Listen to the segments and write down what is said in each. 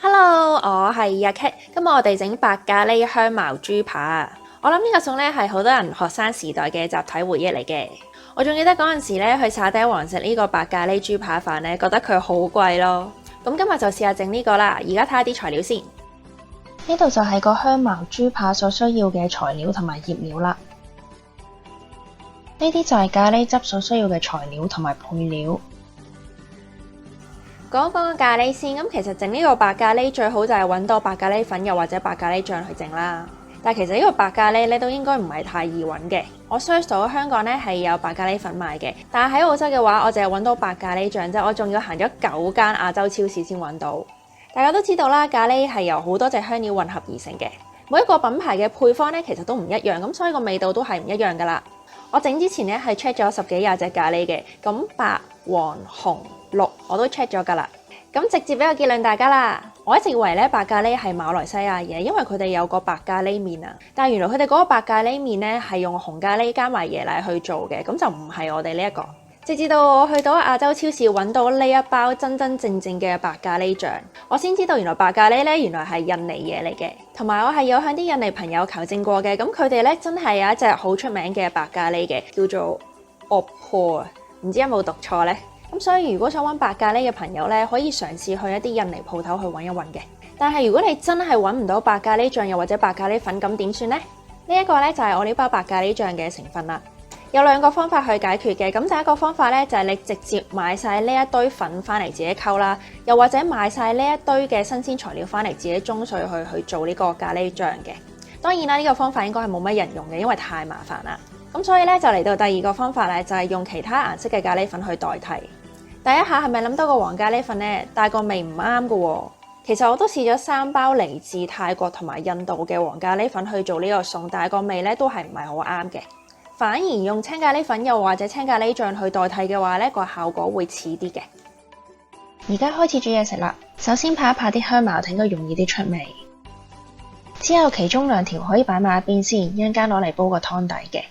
Hello，我係阿 Kat，今日我哋整白咖喱香茅豬扒。我諗呢個餸咧係好多人學生時代嘅集體回憶嚟嘅。我仲記得嗰陣時咧去沙爹王食呢個白咖喱豬扒飯咧，覺得佢好貴咯。咁今日就試下整呢個啦。而家睇下啲材料先。呢度就係個香茅豬扒所需要嘅材料同埋醃料啦。呢啲就係咖喱汁所需要嘅材料同埋配料。講講咖喱先，咁其實整呢個白咖喱最好就係揾到白咖喱粉又或者白咖喱醬去整啦。但係其實呢個白咖喱咧都應該唔係太易揾嘅。我 search 到香港咧係有白咖喱粉賣嘅，但係喺澳洲嘅話，我淨係揾到白咖喱醬啫。我仲要行咗9間亞洲超市先揾到。大家都知道啦，咖喱係由好多隻香料混合而成嘅，每一個品牌嘅配方咧其實都唔一樣，咁所以個味道都係唔一樣噶啦。我整之前咧係 check 咗10幾20隻咖喱嘅，咁白、黃、紅、綠我都 check 咗噶啦。咁直接俾個結論大家啦。我一直以為咧白咖喱係馬來西亞嘢，因為佢哋有個白咖喱麵啊。但係原來佢哋嗰個白咖喱麵咧係用紅咖喱加埋椰奶去做嘅，咁就唔係我哋呢一個。直至到我去到亞洲超市揾到呢一包真真正正嘅白咖喱醬，我先知道原來白咖喱咧原來係印尼嘢嚟嘅。同埋我係有向啲印尼朋友求證過嘅，咁佢哋咧真係有一隻好出名嘅白咖喱嘅，叫做 Opor， 唔知有冇讀錯呢？咁所以如果想揾白咖喱嘅朋友咧，可以嘗試去一啲印尼鋪頭去揾一揾嘅。但係如果你真係揾唔到白咖喱醬又或者白咖喱粉，咁點算呢？呢一個咧就係我呢包白咖喱醬嘅成分啦。有2個方法去解決嘅。咁第一個方法咧就係你直接買晒呢一堆粉翻嚟自己溝啦，又或者買晒呢一堆嘅新鮮材料翻嚟自己舂碎去做呢個咖喱醬嘅。當然啦，呢個方法應該係冇乜人用嘅，因為太麻煩啦。咁所以咧就嚟到第2個方法咧，就係用其他顏色嘅咖喱粉去代替。第一下係咪諗到個黃咖喱粉呢？但個味唔啱㗎喎。其實我都試咗3包嚟自泰國同埋印度嘅黃咖喱粉去做呢個餸，但係個味咧都係唔係好啱嘅。反而用青咖喱粉又或者青咖喱醬去代替嘅話咧，個效果會似啲嘅。而家開始煮嘢食啦。首先拍一拍啲香茅，應該容易啲出味。之後其中2條可以擺埋一邊先，一陣間攞嚟煲個湯底嘅。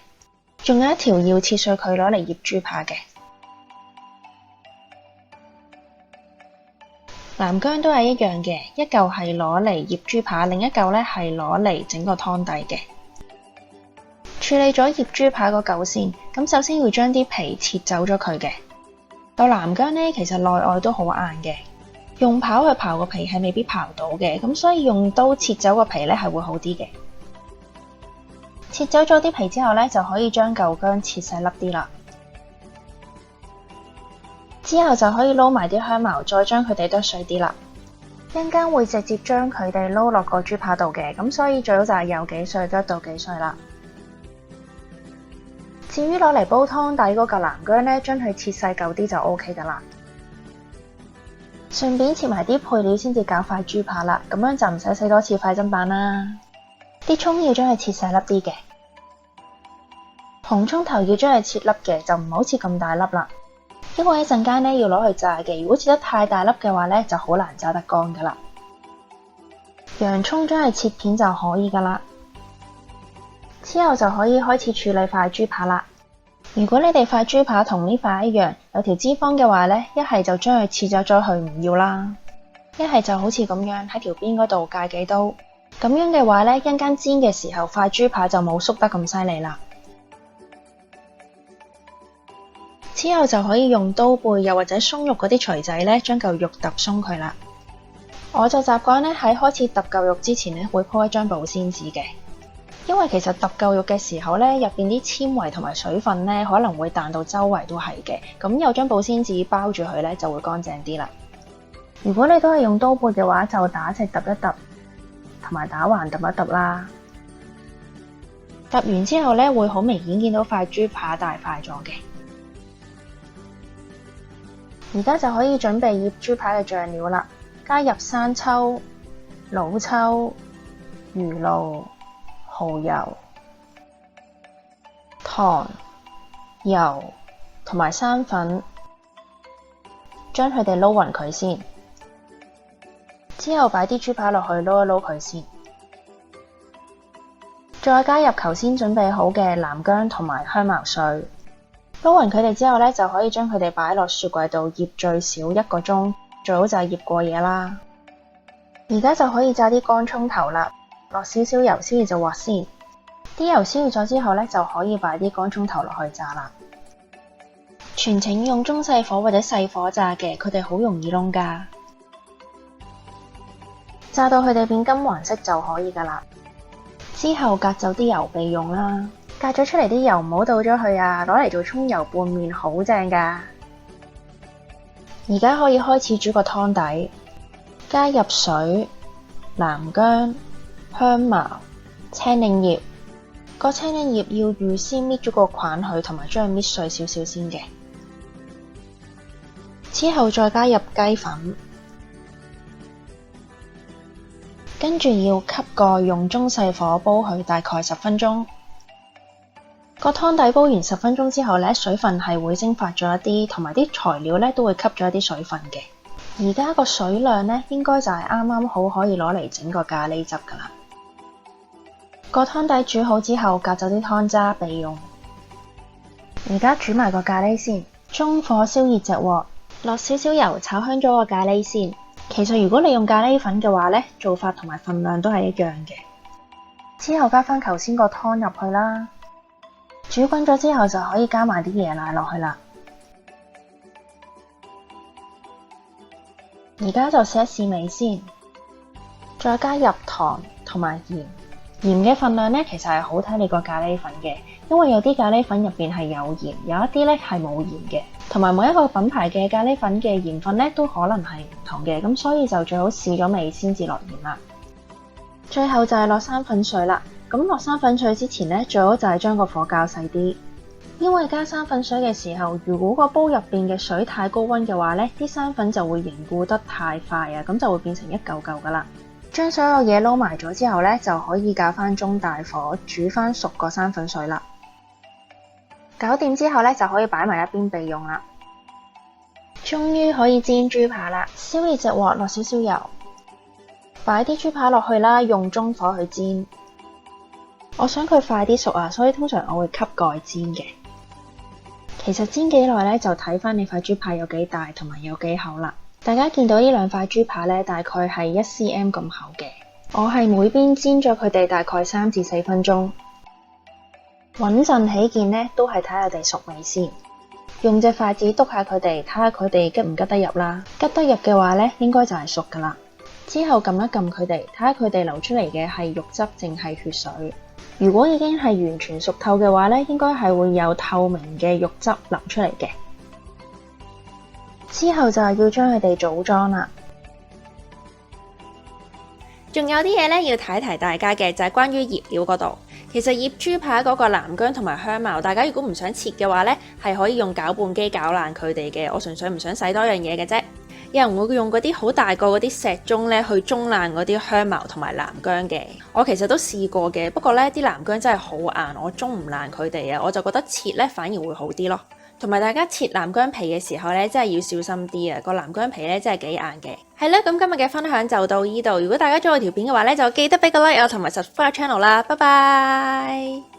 仲有1條要切碎佢攞嚟醃豬扒嘅。南薑都係一樣嘅，一嚿係攞嚟醃豬扒，另一嚿咧係攞嚟整個湯底嘅。處理咗醃豬扒嗰嚿先，咁首先要將啲皮切走咗佢嘅。個南薑咧其實內外都好硬嘅，用刨去刨個皮係未必刨到嘅，咁所以用刀切走個皮咧係會好啲嘅。切走咗啲皮之後咧，就可以將嚿薑切細粒啲啦。之後就可以撈埋啲香茅，再將佢哋剁碎啲啦。一陣間會直接將佢哋撈落個豬扒度嘅，咁所以最好就係有幾碎剁到幾碎啦。至於攞嚟煲湯底嗰嚿南薑咧，將佢切細嚿啲就 OK 噶啦。順便切埋啲配料先至搞塊豬扒啦，咁樣就唔使洗多次快砧板啦。啲蔥要將佢切細粒啲嘅，紅蔥頭要將佢切粒嘅，就唔好切咁大粒啦。因為一陣間咧要攞去炸嘅，如果切得太大粒嘅話咧，就好難炸得乾噶啦。洋蔥將佢切片就可以噶啦。之後就可以開始處理塊豬扒啦。如果你哋塊豬扒同呢塊一樣有條脂肪嘅話咧，一係就將佢切走咗佢唔要啦，一係就好似咁樣喺條邊嗰度界幾刀。咁樣嘅話咧，一陣間煎嘅時候塊豬扒就冇縮得咁犀利啦。之後就可以用刀背又或者鬆肉嗰啲錘仔咧，將嚿肉揼鬆佢啦。我就習慣咧喺開始揼嚿肉之前咧，會鋪一張保鮮紙嘅，因為其實揼嚿肉嘅時候咧，入邊啲纖維同埋水分咧可能會彈到周圍都係嘅，咁有張保鮮紙包住佢咧就會乾淨啲啦。如果你都係用刀背嘅話，就打直揼一揼，同埋打橫揼一揼啦。揼完之後咧，會好明顯見到塊豬扒大塊咗嘅。而家就可以準備醃豬扒嘅醬料啦，加入生抽、老抽、魚露、蠔油、糖、油同埋生粉，將佢哋撈勻佢先。之後擺啲豬扒落去撈一撈佢先，再加入頭先準備好嘅南薑同埋香茅碎。撈勻佢哋之後咧，就可以將佢哋擺落雪櫃度醃最少1個鐘，最好就係醃過夜啦。而家就可以炸啲乾葱頭啦，落少少油燒熱隻鑊先。啲油燒熱咗之後呢，就可以擺啲乾葱頭落去炸啦。全程用中細火或者細火炸嘅，佢哋好容易燶㗎。炸到佢哋變金黃色就可以㗎啦。之後隔走啲油備用啦。隔咗出嚟啲油唔好倒咗去啊，攞嚟做葱油拌麵好正㗎。而家可以開始煮個湯底，加入水、南薑、香茅、青檸葉。個青檸葉要預先搣咗個梗佢，同埋將佢搣碎少少先嘅。之後再加入雞粉，跟住要吸蓋，用中細火煲佢大概10分鐘。個湯底煲完10分鐘之後呢，水分係會蒸發咗一啲，同埋啲材料呢都會吸咗一啲水分嘅。而家個水量呢，應該就係啱啱好可以攞嚟整個咖喱汁㗎啦。個湯底煮好之後，隔走啲湯渣備用。而家煮埋個咖喱先，中火燒熱隻鑊，落少少油炒香咗個咖喱先。其實如果你用咖喱粉嘅話呢，做法同埋份量都係一樣嘅。之後加返頭先個湯入去啦。煮滾咗之後就可以加埋啲椰奶落去啦。而家就試一試味先，再加入糖同埋鹽。鹽嘅份量呢，其實係好睇你個咖喱粉嘅，因為有啲咖喱粉入邊係有鹽，有一啲呢係冇鹽嘅，同埋每一個品牌嘅咖喱粉嘅鹽分呢都可能係唔同嘅，咁所以就最好試咗味先至落鹽啦。最後就係落生粉水啦。咁落生粉水之前呢，最好就係將個火較細啲，因為加生粉水嘅時候，如果個煲入邊嘅水太高溫嘅話呢，啲生粉就會凝固得太快啊，咁就會變成一嚿嚿噶啦。將所有嘢撈埋咗之後呢，就可以較返中大火煮返熟個生粉水啦。搞掂之後呢，就可以擺埋一邊備用啦。終於可以煎豬扒啦，燒熱隻鑊，落少少油，擺啲豬扒落去啦，用中火去煎。我想佢快啲熟啊，所以通常我會吸蓋煎嘅。其實煎幾耐呢，就睇返你塊豬扒有幾大同埋有幾厚啦。大家見到呢兩塊豬扒呢，大概係1 cm 咁厚嘅。我係每邊煎咗佢哋大概3至4分鐘。穩陣起見呢，都係睇下佢哋熟未先。用隻筷子篤下佢哋，睇下佢哋吉唔吉得入啦。吉得入嘅話呢，應該就係熟噶啦。之後撳一撳佢哋，睇下佢哋流出嚟嘅係肉汁定係血水。如果已經係完全熟透嘅話呢，應該係會有透明嘅肉汁流出嚟嘅。之後就係要將佢哋組裝啦。仲有啲嘢呢要提提大家嘅，就係關於醃料嗰度。其實醃豬扒嗰個南薑同埋香茅，大家如果唔想切嘅話呢，係可以用攪拌機攪爛佢哋嘅。我純粹唔想洗多樣嘢嘅啫。有人會用嗰啲好大個嗰啲石鐘呢去舂爛嗰啲香茅同埋南薑嘅。我其實都試過嘅，不過呢啲南薑真係好硬，我舂唔爛佢哋啊。我就覺得切呢反而會好啲咯。同埋大家切南薑皮嘅時候呢，真係要小心啲啊！個南薑皮呢真係幾硬嘅。係啦，咁今日嘅分享就到呢度。如果大家鍾意條片嘅話呢，就記得俾個 like 啊，同埋 subscribe channel 啦。拜拜。